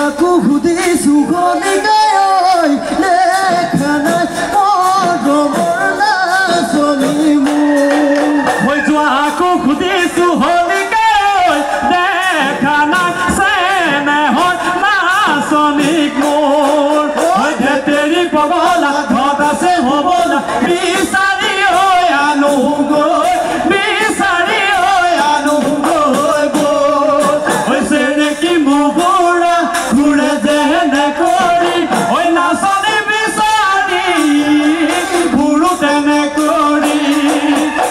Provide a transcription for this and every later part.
জোহাকো সুধিছো কলিকাই দেখা নাই মৰমৰ নাচনী মোৰ মই জোহাকো সুধিছো কলিকাই দেখা নাই চেনেহৰ নাচনীক মোৰ মই ধেতেৰি পগলা ঘৰত আছে হ'বলা বিচাৰি ঐ আনো গৈ বিচাৰি ঐ আনো গৈ হৈছে নেকি মুগুৰা ঘূৰে যেনে কৰি ঐ নাচনী বিচাৰি ঘূৰো তেনে কৰি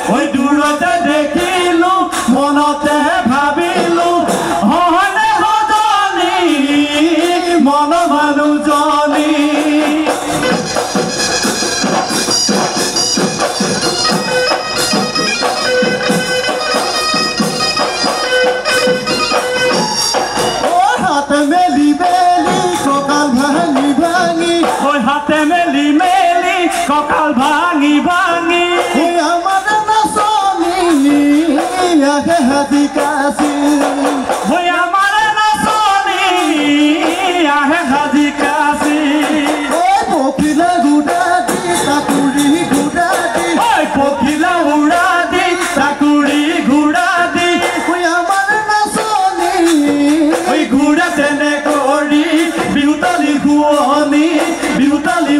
ঐ দূৰতে দেখিলো মনতে ভাবিলো হয়নে সজনী মন মানুহজনী হাতে মেলি মেলি কঁকাল ভাঙি ভাঙি হাতে মেলি মেলি কঁকাল ভাঙি ভাঙি আমাৰ নাচনী আহে হাতি কাচি আমাৰ নাচনী আহে সাজি কাচি পখিলা গুড়া দি চাকুৰি গুড়া দি পখিলা উৰা দি চাকুৰি ঘূৰা দি আমাৰ নাচনী ঘূৰা তেনে কৰি বিহুতালি শুৱনি কৰি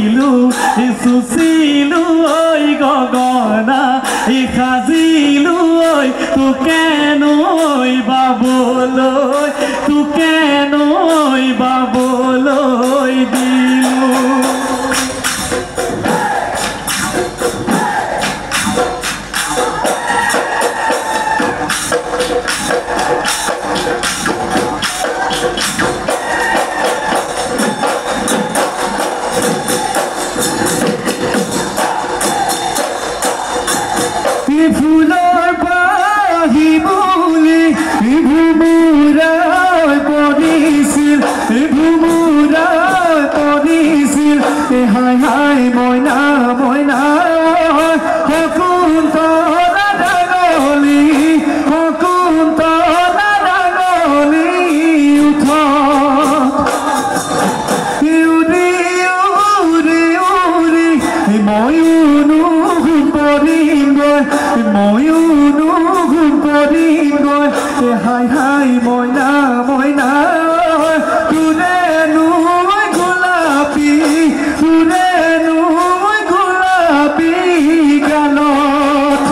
সাজিলো চুচিলো ঐ গগনা সাজিলো ঐ তোকেনৈ বাবলৈ তোকেনৈ বাবলৈ দিলো ফুলৰ পাহি বুলি ভুমুৰাই পৰিছিল ভুমুৰাই পৰিছিল হাই হাই মইনা মইনা শকুন্তলা ডাঙলি শকুন্তলা ডাঙলি উঠ উৰি উৰি উৰি ময়ো নুঘূম পৰিমগৈ ময়ো নুঘূম পৰিমগৈ হাই হাই মইনা মইনা তোৰে নৈ গোলাপী তোৰে নৈ গোলাপী গালত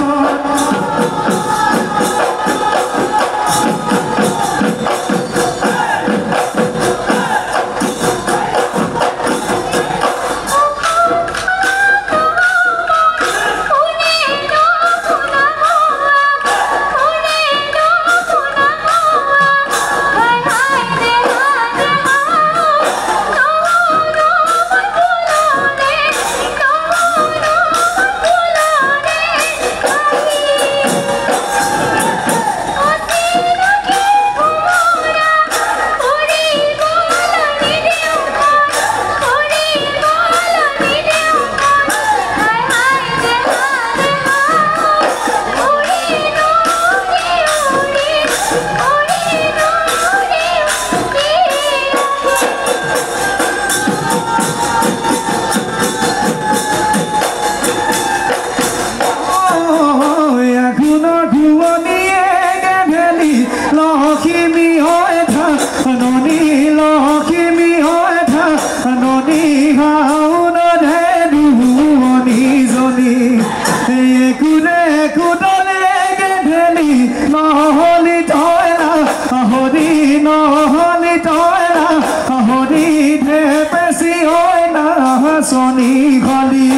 লক্ষ্মী হৈ থাননি লক্ষ্মী হৈ থাননি শাওন ধেনুৱনীজনী একোৰে একোডালে গেধেলি নহলি তইনা হৰি নহলি তইনা হৰি ঢেপেচি হৈ না হাচনি খলি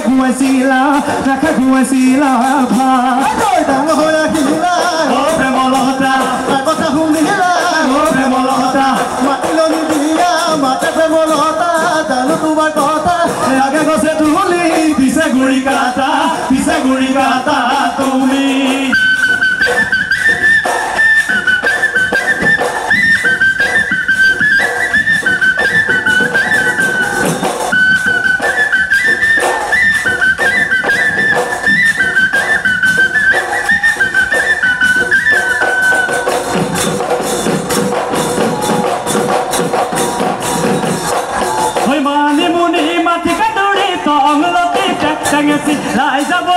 গুৱাইছিলা ভাত ডাঙৰ হৈ আহিলা অ প্ৰেমলতা কথা শুনিলা প্ৰেমলতা মাতিলনি দিয়া মাতে প্ৰেমলতা জানো তোমাৰ কথা আগে গছে তুলি পিছে গুৰি কাটা তুমি মানি মুনি মাটি কাটুৰি তংলতি টেঙেচি লাই যাব